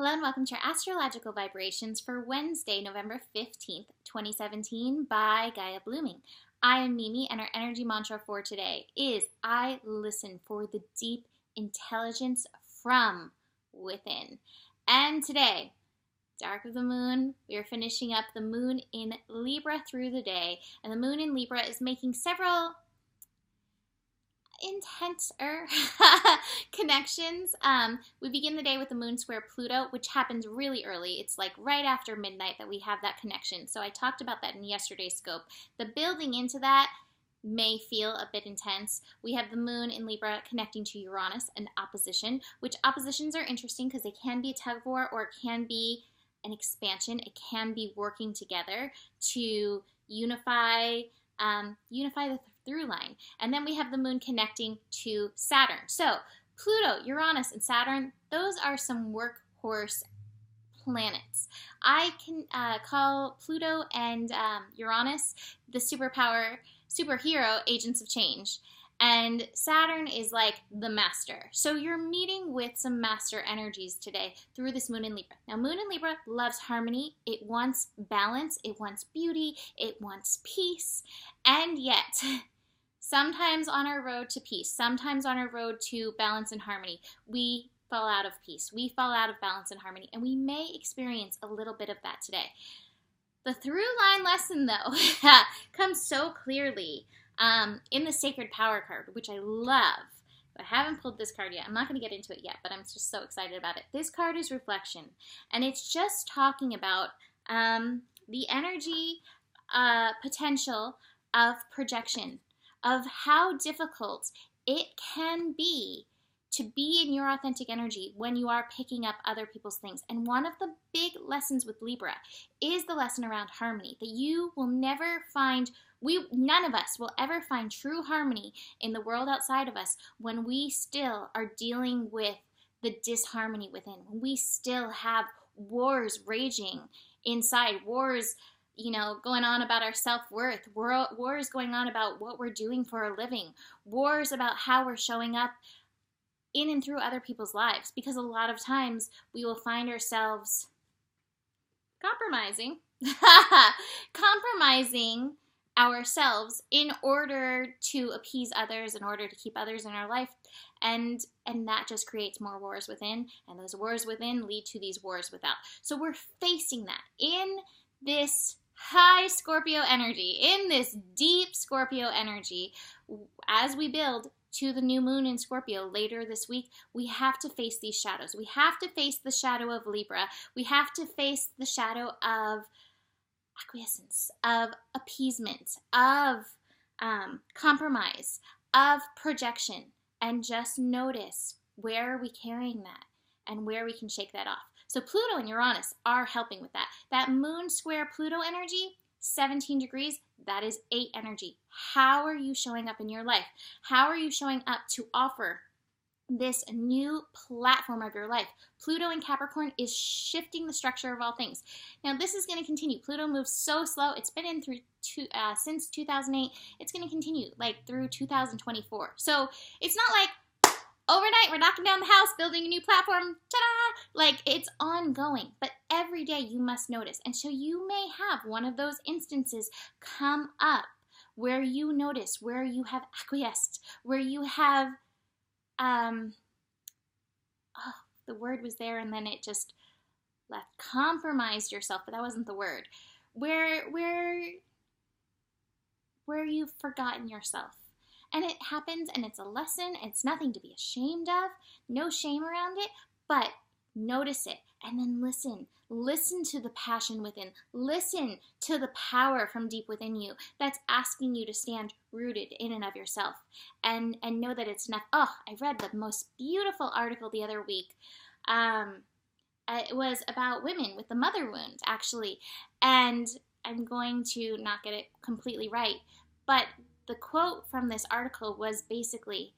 Hello and welcome to your astrological vibrations for Wednesday, November 15th, 2017 by Gaia Blooming. I am Mimi and our energy mantra for today is I listen for the deep intelligence from within. And today, dark of the moon, we are finishing up the moon in Libra through the day. And the moon in Libra is making several intenser connections. We begin the day with the moon square Pluto, which happens really early. It's like right after midnight that we have that connection. So I talked about that in yesterday's scope. The building into that may feel a bit intense. We have the moon in Libra connecting to Uranus, an opposition, which oppositions are interesting because they can be a tug of war or it can be an expansion. It can be working together to unify the through line. And then we have the moon connecting to Saturn. So Pluto, Uranus, and Saturn, those are some workhorse planets. I can call Pluto and Uranus the superhero agents of change. And Saturn is like the master. So you're meeting with some master energies today through this moon in Libra. Now, moon in Libra loves harmony. It wants balance. It wants beauty. It wants peace. And yet, sometimes on our road to peace, sometimes on our road to balance and harmony, we fall out of peace. We fall out of balance and harmony. And we may experience a little bit of that today. The through line lesson, though, comes so clearly in the Sacred Power card, which I love. I haven't pulled this card yet. I'm not going to get into it yet, but I'm just so excited about it. This card is reflection, and it's just talking about the energy potential of projection, of how difficult it can be to be in your authentic energy when you are picking up other people's things. And one of the big lessons with Libra is the lesson around harmony, that you will never find, none of us will ever find true harmony in the world outside of us when we still are dealing with the disharmony within, when we still have wars raging inside, wars going on about our self-worth, wars going on about what we're doing for a living, wars about how we're showing up in and through other people's lives, because a lot of times we will find ourselves compromising ourselves in order to appease others, in order to keep others in our life, and that just creates more wars within, and those wars within lead to these wars without. So we're facing that in this high Scorpio energy, in this deep Scorpio energy, as we build to the new moon in Scorpio later this week. We have to face these shadows. We have to face the shadow of Libra. We have to face the shadow of acquiescence, of appeasement, of compromise, of projection, and just notice where are we carrying that and where we can shake that off. So Pluto and Uranus are helping with that. That moon square Pluto energy, 17 degrees, that is 8 energy. How are you showing up in your life? How are you showing up to offer this new platform of your life? Pluto in Capricorn is shifting the structure of all things. Now, this is going to continue. Pluto moves so slow. It's been in through since 2008. It's going to continue like through 2024. So it's not like overnight, we're knocking down the house, building a new platform, ta-da! Like, it's ongoing, but every day you must notice. And so you may have one of those instances come up where you notice, where you have acquiesced, where you have, the word was there and then it just left, compromised yourself, but that wasn't the word. Where you've forgotten yourself. And it happens, and it's a lesson. It's nothing to be ashamed of. No shame around it, but notice it. And then listen. Listen to the passion within. Listen to the power from deep within you that's asking you to stand rooted in and of yourself. And know that it's enough. Oh, I read the most beautiful article the other week. It was about women with the mother wound, actually. And I'm going to not get it completely right, but the quote from this article was basically,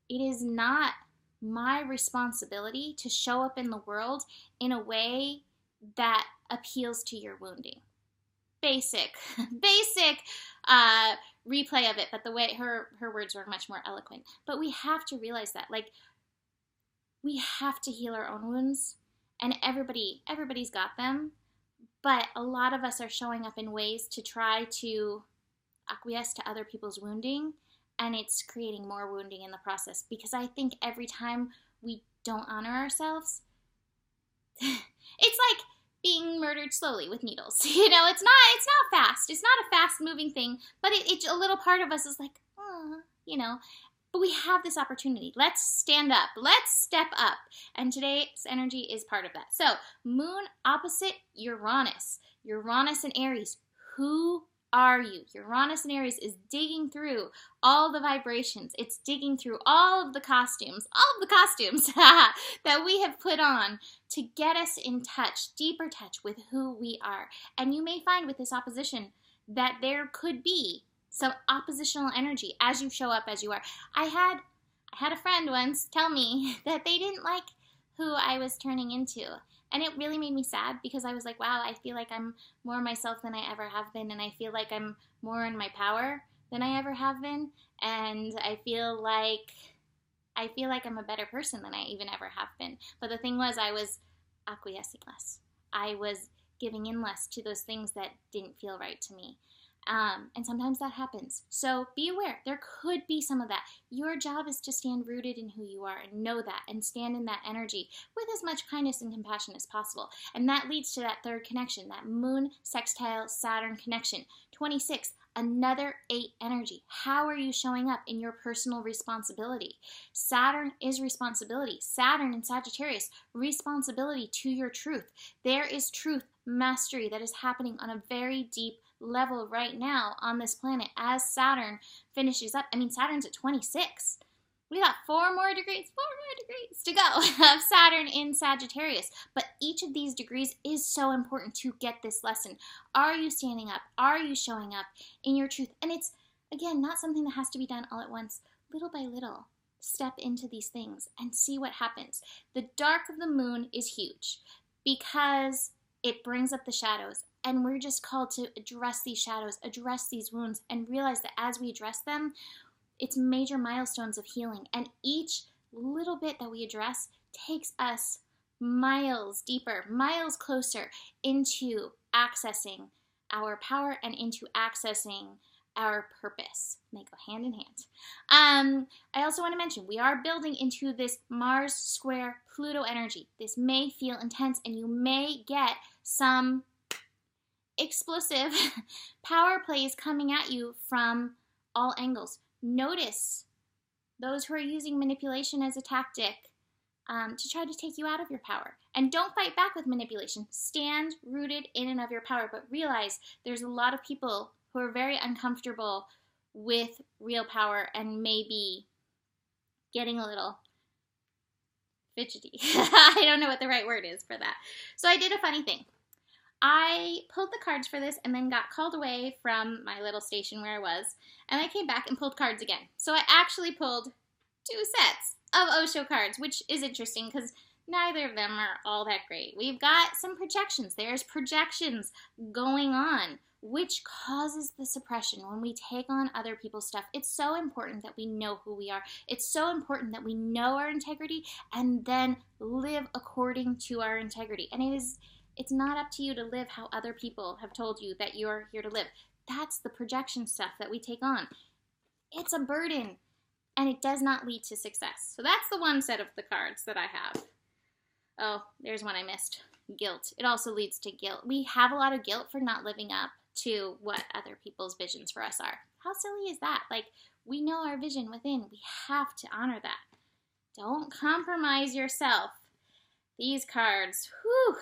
it is not my responsibility to show up in the world in a way that appeals to your wounding. Basic replay of it, but the way her words were much more eloquent. But we have to realize that, like, we have to heal our own wounds and everybody's got them, but a lot of us are showing up in ways to try to acquiesce to other people's wounding, and it's creating more wounding in the process, because I think every time we don't honor ourselves, it's like being murdered slowly with needles. You know, it's not fast. It's not a fast moving thing, but it a little part of us is like, oh, you know, but we have this opportunity. Let's stand up. Let's step up. And today's energy is part of that. So moon opposite Uranus. Uranus and Aries. Who are you? Uranus and Aries is digging through all the vibrations. It's digging through all of the costumes that we have put on to get us in touch, deeper touch with who we are. And you may find with this opposition that there could be some oppositional energy as you show up as you are. I had a friend once tell me that they didn't like who I was turning into. And it really made me sad, because I was like, wow, I feel like I'm more myself than I ever have been, and I feel like I'm more in my power than I ever have been, and I feel like I'm a better person than I even ever have been. But the thing was, I was acquiescing less. I was giving in less to those things that didn't feel right to me. And sometimes that happens. So be aware. There could be some of that. Your job is to stand rooted in who you are and know that, and stand in that energy with as much kindness and compassion as possible. And that leads to that third connection, that moon sextile Saturn connection. 26, another 8 energy. How are you showing up in your personal responsibility? Saturn is responsibility. Saturn in Sagittarius, responsibility to your truth. There is truth mastery that is happening on a very deep level right now on this planet as Saturn finishes up. I mean, Saturn's at 26. We got 4 more degrees to go of Saturn in Sagittarius. But each of these degrees is so important to get this lesson. Are you standing up? Are you showing up in your truth? And it's, again, not something that has to be done all at once. Little by little, step into these things and see what happens. The dark of the moon is huge because it brings up the shadows. And we're just called to address these shadows, address these wounds, and realize that as we address them, it's major milestones of healing. And each little bit that we address takes us miles deeper, miles closer into accessing our power and into accessing our purpose. They go hand in hand. I also want to mention, we are building into this Mars square Pluto energy. This may feel intense, and you may get some explosive power plays coming at you from all angles. Notice those who are using manipulation as a tactic to try to take you out of your power. And don't fight back with manipulation. Stand rooted in and of your power, but realize there's a lot of people who are very uncomfortable with real power and maybe getting a little fidgety. I don't know what the right word is for that. So I did a funny thing. I pulled the cards for this and then got called away from my little station where I was, and I came back and pulled cards again. So I actually pulled 2 sets of Osho cards, which is interesting because neither of them are all that great. We've got some projections. There's projections going on, which causes the suppression when we take on other people's stuff. It's so important that we know who we are. It's so important that we know our integrity and then live according to our integrity. And it's not up to you to live how other people have told you that you're here to live. That's the projection stuff that we take on. It's a burden, and it does not lead to success. So that's the one set of the cards that I have. Oh, there's one I missed. Guilt. It also leads to guilt. We have a lot of guilt for not living up to what other people's visions for us are. How silly is that? Like, we know our vision within. We have to honor that. Don't compromise yourself. These cards, whew.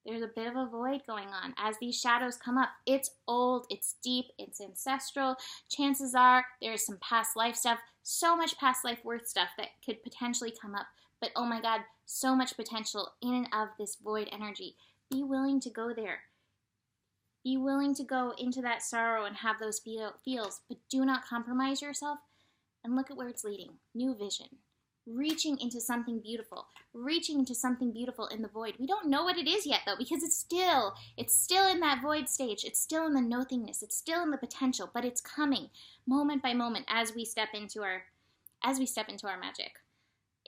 There's a bit of a void going on as these shadows come up. It's old, it's deep, it's ancestral. Chances are there's some past life stuff, so much past life worth stuff that could potentially come up. But oh my God, so much potential in and of this void energy. Be willing to go there. Be willing to go into that sorrow and have those feels, but do not compromise yourself. And look at where it's leading. New vision. Reaching into something beautiful in the void. We don't know what it is yet though, because it's still in that void stage. It's still in the nothingness. It's still in the potential, but it's coming moment by moment as we step into our magic.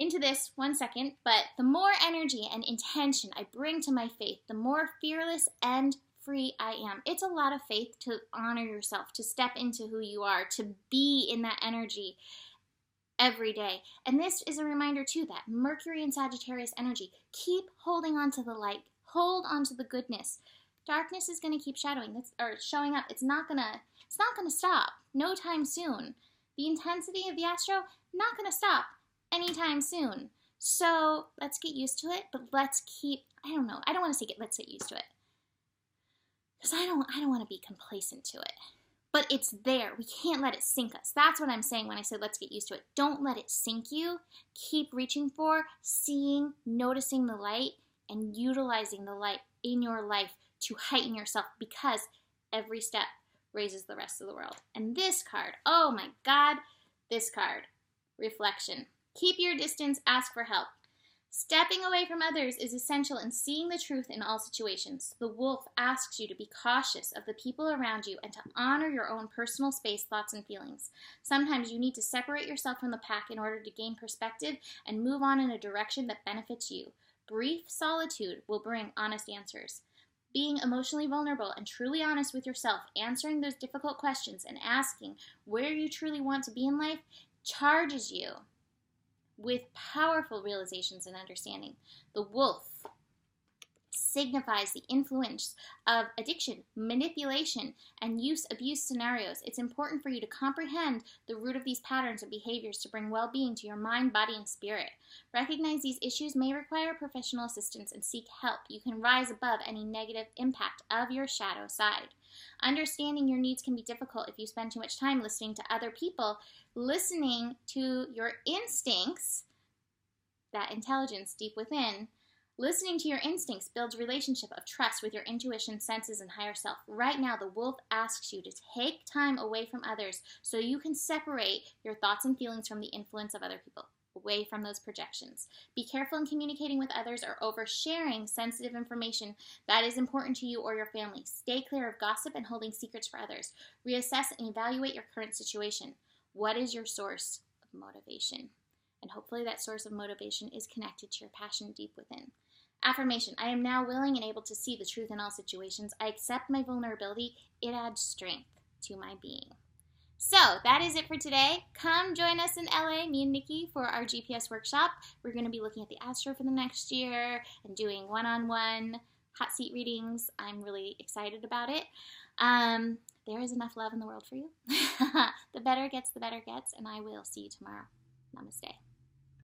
into this 1 second, but the more energy and intention I bring to my faith, the more fearless and free I am. It's a lot of faith to honor yourself, to step into who you are, to be in that energy every day. And this is a reminder too that Mercury and Sagittarius energy, keep holding on to the light, hold on to the goodness. Darkness is going to keep showing up. It's not going to stop no time soon. The intensity of the astro not going to stop anytime soon. So let's get used to it, but let's keep, I don't want to say let's get used to it, because I don't want to be complacent to it. But it's there. We can't let it sink us. That's what I'm saying when I say let's get used to it. Don't let it sink you. Keep reaching for, seeing, noticing the light, and utilizing the light in your life to heighten yourself, because every step raises the rest of the world. And this card, oh my God, this card, reflection. Keep your distance, ask for help. Stepping away from others is essential in seeing the truth in all situations. The wolf asks you to be cautious of the people around you and to honor your own personal space, thoughts, and feelings. Sometimes you need to separate yourself from the pack in order to gain perspective and move on in a direction that benefits you. Brief solitude will bring honest answers. Being emotionally vulnerable and truly honest with yourself, answering those difficult questions and asking where you truly want to be in life, charges you with powerful realizations and understanding. The wolf signifies the influence of addiction, manipulation, and abuse scenarios. It's important for you to comprehend the root of these patterns and behaviors to bring well-being to your mind, body, and spirit. Recognize these issues may require professional assistance and seek help. You can rise above any negative impact of your shadow side. Understanding your needs can be difficult if you spend too much time listening to other people. Listening to your instincts, that intelligence deep within, listening to your instincts builds relationship of trust with your intuition, senses, and higher self. Right now, the wolf asks you to take time away from others so you can separate your thoughts and feelings from the influence of other people, away from those projections. Be careful in communicating with others or oversharing sensitive information that is important to you or your family. Stay clear of gossip and holding secrets for others. Reassess and evaluate your current situation. What is your source of motivation? And hopefully that source of motivation is connected to your passion deep within. Affirmation: I am now willing and able to see the truth in all situations. I accept my vulnerability. It adds strength to my being. So that is it for today. Come join us in LA, me and Nikki, for our GPS workshop. We're going to be looking at the astro for the next year and doing one-on-one hot seat readings. I'm really excited about it. There is enough love in the world for you. The better it gets, and I will see you tomorrow. Namaste.